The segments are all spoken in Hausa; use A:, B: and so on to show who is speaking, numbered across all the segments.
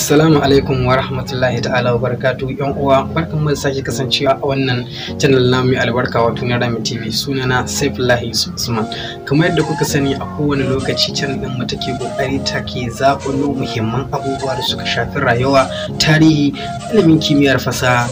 A: Assalamu alaikum wa rahmatullahi ta'ala wa barakatuh. Yan uwa, barkanmu da sake kasancewa a wannan channel namu mai albarka wato Narami TV. Sunana Saifullahi Usman. Kamar yadda kuka sani, a kowane lokaci channel din mu take kokari take zakulo muhimman abubuwa da suka shafi rayuwa, tarihi, ilimin kimiyyar fasaha,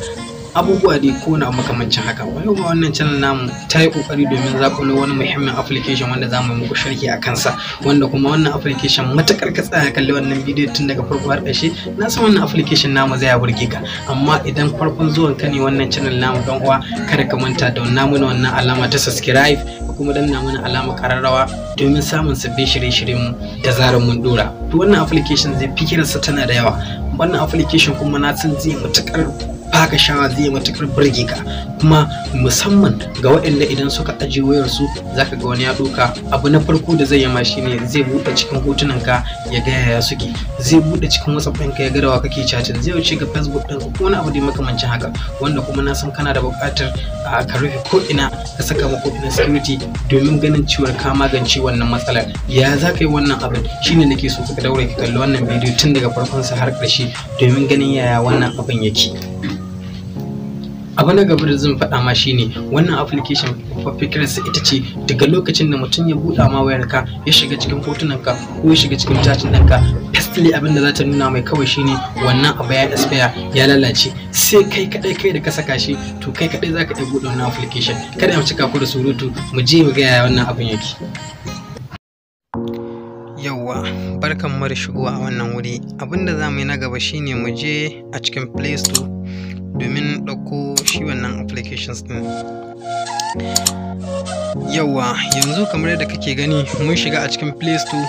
A: abubuwa dai ko na makamancin haka. Wannan channel namu ta yi kokari domin zakulo wani muhimmin application wanda zamu yi muku sharhi a kansa, wanda kuma wannan application matakar ka tsaya kalli wannan bidiyo tun daga farko har ƙarshe, na san wannan application namu zai burge ka. Amma idan farkon zuwan ka ne wannan channel namu, dan uwa, kada ka manta da wannan alama ta subscribe da kuma danna mana alama kararrawa domin samun sabbin shirye-shiryen mu da zarar mun dora. To wannan application zai fikirarsa tana da yawa. Wannan application kuma na san zai matakar baka shawa, zai matukar burge ka, kuma musamman ga waɗanda idan suka ajiye wayar su zaka ga wani ya doka abu na farko da zai yi ma shine zai bude cikin hotunan ka ya ga yaya suke, zai bude cikin WhatsApp ɗinka ya ga da wa kake chatting, zai wuce ga Facebook ɗinka ko wani abu da makamancin haka, wanda kuma na san kana da buƙatar ka rufe ko ina ka saka ma ina security domin ganin cewa ka magance wannan matsalar. Ya za ka yi wannan abin shine nake so ka daure ka kalli wannan bidiyo tun daga farkon sa har ƙarshe domin ganin yaya wannan abin yake. Abu na gaba da zan faɗa ma shine wannan application fikirarsa ita ce daga lokacin da mutum ya buɗa ma wayarka ya shiga cikin hotunanka ko ya shiga cikin chatting ɗinka, firstly abin da za ta nuna mai kawai shine wannan abu ya expire, ya lalace. Sai kai da ka saka shi, to kai kadai zaka iya buɗe wannan application. Kada mu cika ku da surutu, mu je mu ga yaya wannan abin yake. Yawwa, barkan mu da shigowa a wannan wuri. Abinda zamu yi na gaba shine mu je a cikin Play Store domin ɗauko shi wannan applications ɗin. Yawwa, yanzu kamar yadda kake gani mun shiga a cikin Play Store,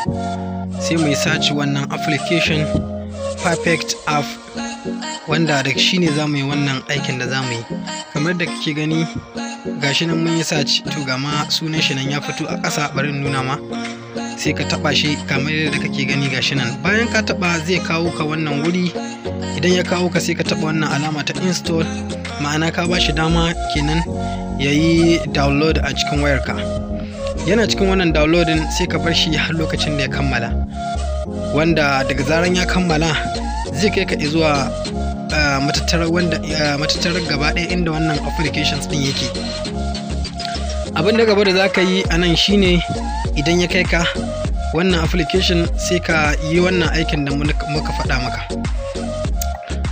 A: sai mu yi search wannan application Perfect App, wanda da shi ne za mu yi wannan aikin da za mu yi. Kamar yadda kake gani gashi nan mun yi search, to ga ma sunan shi nan ya fito a ƙasa, bari in nuna ma. Sai ka taɓa shi kamar yadda kake gani gashi nan. Bayan ka taɓa zai kawo ka wannan wuri. Idan ya kawo ka sai ka taɓa wannan alama ta install, ma'ana ka ba shi dama kenan ya yi download a cikin wayarka. Yana cikin wannan downloading sai ka bar shi har lokacin da ya kammala, wanda daga zaran ya kammala zai kai ka zuwa matattarar gaba ɗaya inda wannan applications ɗin yake. Abin da gaba da za ka yi a nan shine idan ya kai ka wannan application sai ka yi wannan aikin da muka faɗa maka.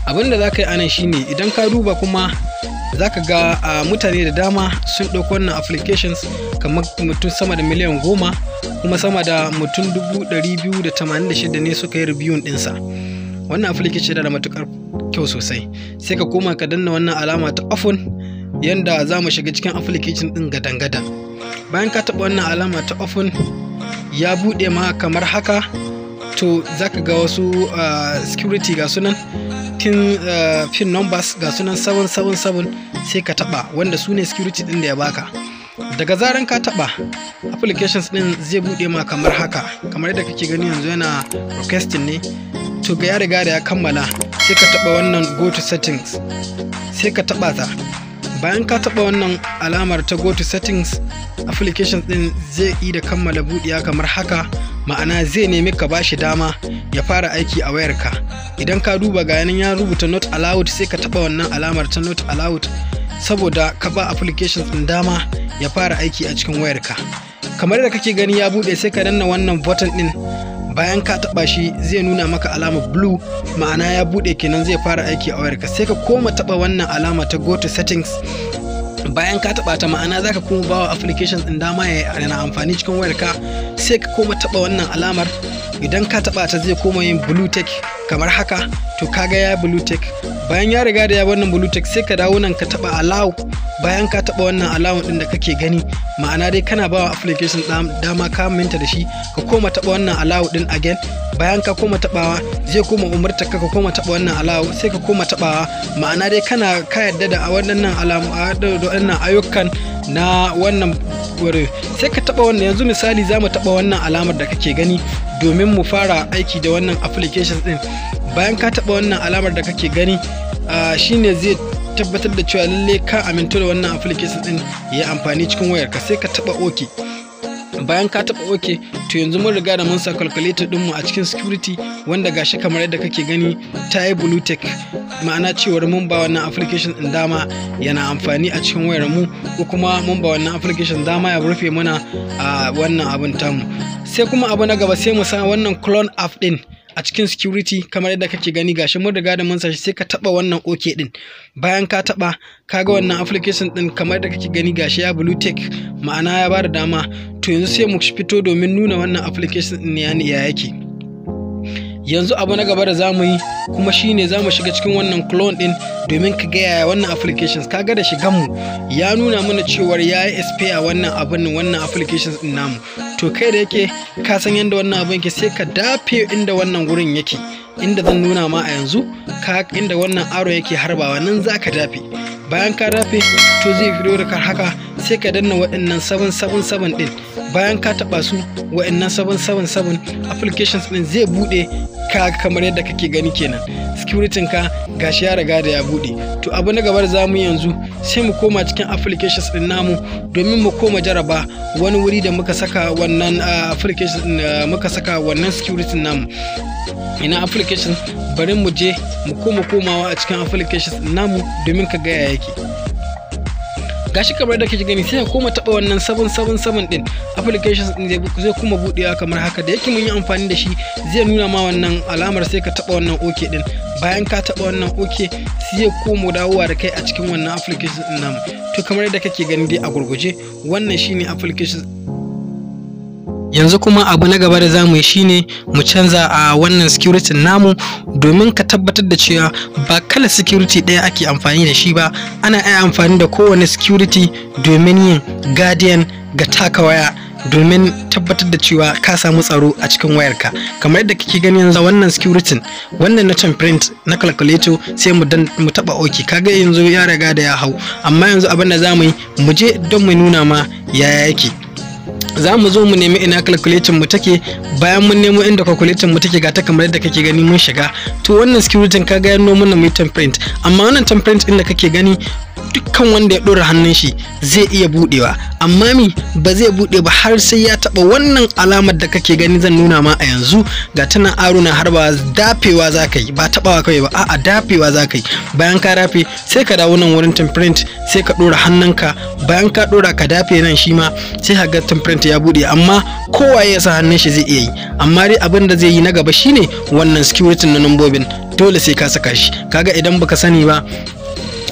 A: Abin da za ka yi anan shine idan ka duba kuma za ka ga mutane da dama sun ɗauko wannan applications, kamar mutum sama da miliyan 10, kuma sama da mutum 286 ne suka yi review ɗinsa. Wannan application da matukar kyau sosai. Sai ka koma ka danna wannan alama ta open, yanda za mu shiga cikin application ɗin gadan-gadan. Bayan ka taɓa wannan alama ta open, ya buɗe ma kamar haka, to za ka ga wasu security ga sunan pin numbers ga sunan 777, sai ka taba wanda su ne security din da ya baka. Daga zaran ka taba applications din zai bude ma kamar haka, kamar yadda kake gani yanzu yana requesting ne. To ga ya riga da ya kammala, sai ka taba wannan go to settings, sai ka taba ta. Bayan ka taba wannan alamar ta go to settings, applications din zai yi da kammala buɗiya kamar haka, ma'ana zai nemi ka bashi dama ya fara aiki a wayarka. Idan ka duba ga yanan ya rubuta not allowed, sai ka taba wannan alamar ta not allowed saboda ka ba applications din dama ya fara aiki a cikin wayarka. Kamar da kake gani ya bude, sai ka danna wannan button din. Bayan ka taba shi zai nuna maka alamar blue, ma'ana ya bude kenan zai fara aiki a wayarka. Sai ka koma taba wannan alama ta go to settings. Bayan ka taba ta, ma'ana zaka koma bawa applications din dama yana amfani cikin wayarka. Sai ka koma taba wannan alamar. Idan ka taba ta zai koma yin blue tick kamar haka, to kaga ya blue tick. Bayan ya riga da ya wannan blue tick, sai ka dawo nan ka taba allow. Bayan ka taba wannan allow din da kake gani, ma'ana dai kana bawa application dama ka minta da shi, ka koma taba wannan allow din again. Bayan ka koma tabawa zai koma umarta ka koma taba wannan allow, sai ka koma tabawa, ma'ana dai kana ka yadda da waɗannan alamu da waɗannan ayyukan na wannan wuri. Sai ka taba wannan. Yanzu misali za mu taba wannan alamar da kake gani domin mu fara aiki da wannan applications din. Bayan ka taba wannan alamar da kake gani, shine zai tabbatar da cewa lalle ka amintu da wannan application din ya amfani cikin wayarka. Sai ka taba OK. bayan ka taba OK, to yanzu mun riga da mun sa calculator din mu a cikin security, wanda gashi kamar yadda kake gani ta yi blue tick, ma'ana cewar mun ba wannan application din dama yana amfani a cikin wayar mu, ko kuma mun ba wannan application dama ya rufe mana a wannan abin tamu. Sai kuma abu na gaba, sai mu sa wannan clone app din a cikin security kamar yadda kake gani, gashi mun riga da mun sa shi. Sai ka taba wannan OK din, bayan ka taba kaga wannan application din kamar yadda kake gani gashi ya blue tick, ma'ana ya bada dama. To yanzu sai mu fito domin nuna wannan application din ya yake. Yanzu abu na gaba da zamu yi kuma shine zamu shiga cikin wannan clone din domin ka ga yaya wannan applications. Kaga da shigan mu ya nuna mana cewa yayi expire wannan applications din namu. To kai da yake ka san yanda wannan abin yake, sai ka dafe inda wannan gurin yake, inda zan nuna ma a yanzu, ka inda wannan arrow yake harbawa nan zaka dafe. Bayan ka dafe to zai fito da haka, sai ka danna waɗannan 777 din. Bayan ka taba su waɗannan 777 applications din zai bude ka kamar yadda kake gani kenan. Security ka gashi ya riga da ya bude. To abu na gaba da zamu yi yanzu, sai mu koma cikin applications din namu domin mu koma jaraba wani wuri da muka saka wannan application muka saka wannan security namu. Ina application, bari mu je mu komawa a cikin applications din namu domin ka ga ya yake. Gashi kamar da kake gani, sai ka koma taba wannan 777 din applications din zai kuma budewa kamar haka. Da yake mun yi amfani da shi zai nuna ma wannan alamar, sai ka taba wannan OK din. Bayan ka taba wannan OK, sai komo dawowa da kai a cikin wannan applications din namu. To kamar yadda kake gani dai a gurguje, wannan shine applications. Yanzu kuma abu na gaba da zamu yi shine mu canza a wannan security namu domin ka tabbatar da cewa ba kala security ɗaya ake amfani da shi ba. Ana iya amfani da kowane security domin yin guardian ga taka waya, domin tabbatar da cewa ka samu tsaro a cikin wayarka. Kamar yadda kake gani yanzu wannan security, wannan na temprint na calculator, sai mu taba OK. Kaga yanzu ya riga da ya hau, amma yanzu abin da zamu yi mu je don mu nuna ma yaya yake. Za mu zo mu nemi ina calculator mu take. Bayan mun nemo inda calculator mu take, ga ta kamar yadda kake gani mun shiga. To wannan security kaga ya nuna mana mu temprint, amma wannan temprint din da kake gani dukkan wanda ya dora hannun shi zai iya budewa, amma ba zai bude ba har sai ya taba wannan alamar da kake gani zan nuna ma a yanzu. Ga tana aro na harba, dafewa zaka yi, ba tabawa kai ba, a'a dafewa zaka yi. Bayan ka dafe sai ka dawo nan wurin temprint, sai ka dora hannunka. Bayan ka dora ka dafe nan shi ma, sai ka ga temprint ya bude, amma kowa ya sa hannun shi zai iya yi. Amma dai abin da zai yi na gaba shine wannan security na nambobin, dole sai ka saka shi. Kaga idan baka sani ba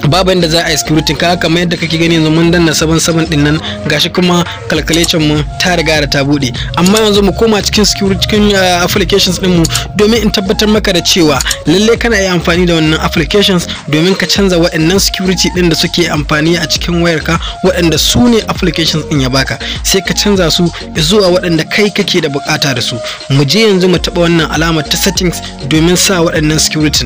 A: babu inda za a yi security. Kaga kamar yadda kake gani yanzu mun danna 77 din nan, gashi kuma calculation mu ta riga da ta bude. Amma yanzu mu koma cikin security cikin applications din mu domin in tabbatar maka da cewa lalle kana yi amfani da wannan applications domin ka canza waɗannan security din da suke amfani a cikin wayarka, waɗanda su ne applications din ya baka, sai ka canza su zuwa waɗanda kai kake da bukata da su. Mu je yanzu mu taba wannan alamar ta settings domin sa waɗannan security.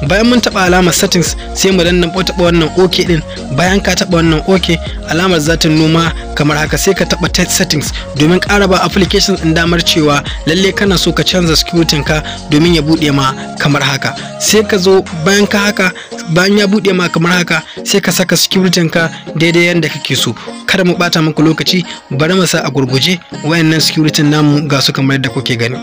A: Bayan mun taba alamar settings, sai mu danna wannan OK din. Bayan ka taba wannan OK, alamar za ta noma kamar haka, sai ka taba settings domin ƙara ba applications din damar cewa lalle kana so ka canza security ka domin ya bude ma kamar haka. Sai ka zo bayan ya bude ma kamar haka, sai ka saka security ka daidai yanda kake so. Kada mu bata muku lokaci, bari mu sa a gurguje wayannan security namu ga su kamar yadda kuke gani.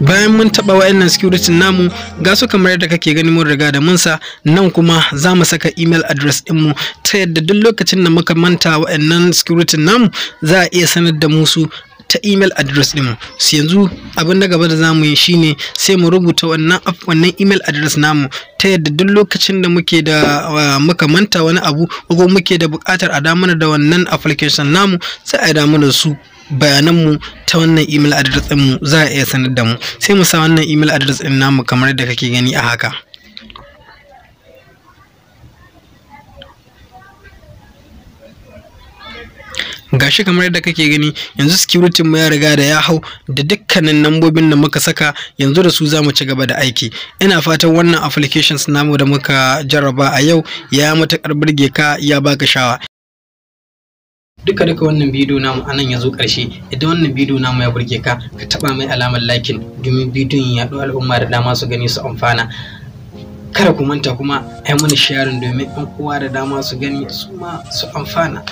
A: Bayan mun taba wayannan security namu ga su kamar yadda kake gani mun riga da mun sa. Nan kuma za mu saka email address din mu, ta yadda duk lokacin da muka manta wayannan security namu za a iya sanar da mu su ta email address din mu. Sai yanzu abin da gaba da zamu yi shine sai mu rubuta wannan email address namu, ta yadda duk lokacin da muka manta wani abu ko muke da buƙatar a da mana da wannan application namu, sai a da mana su bayananmu ta wannan email address din mu, za a iya sanar da mu. Sai mu sa wannan email address din namu kamar yadda kake gani a haka. Gashi kamar yadda kake gani yanzu security mu ya riga da ya hau da dukkanin nambobin da muka saka, yanzu da su zamu ci gaba da aiki. Ina fatan wannan applications namu da muka jarraba a yau ya matakar burge ka, ya baka shawa. Duka wannan bidiyo namu anan ya zo ƙarshe. Idan wannan bidiyo namu ya burge ka, ka taba mai alamar liking domin bidiyon ya yaɗu al'umma da dama su gani su amfana. kada ku manta kuma ai mana sharing domin 'yan uwa da dama su gani su ma su amfana.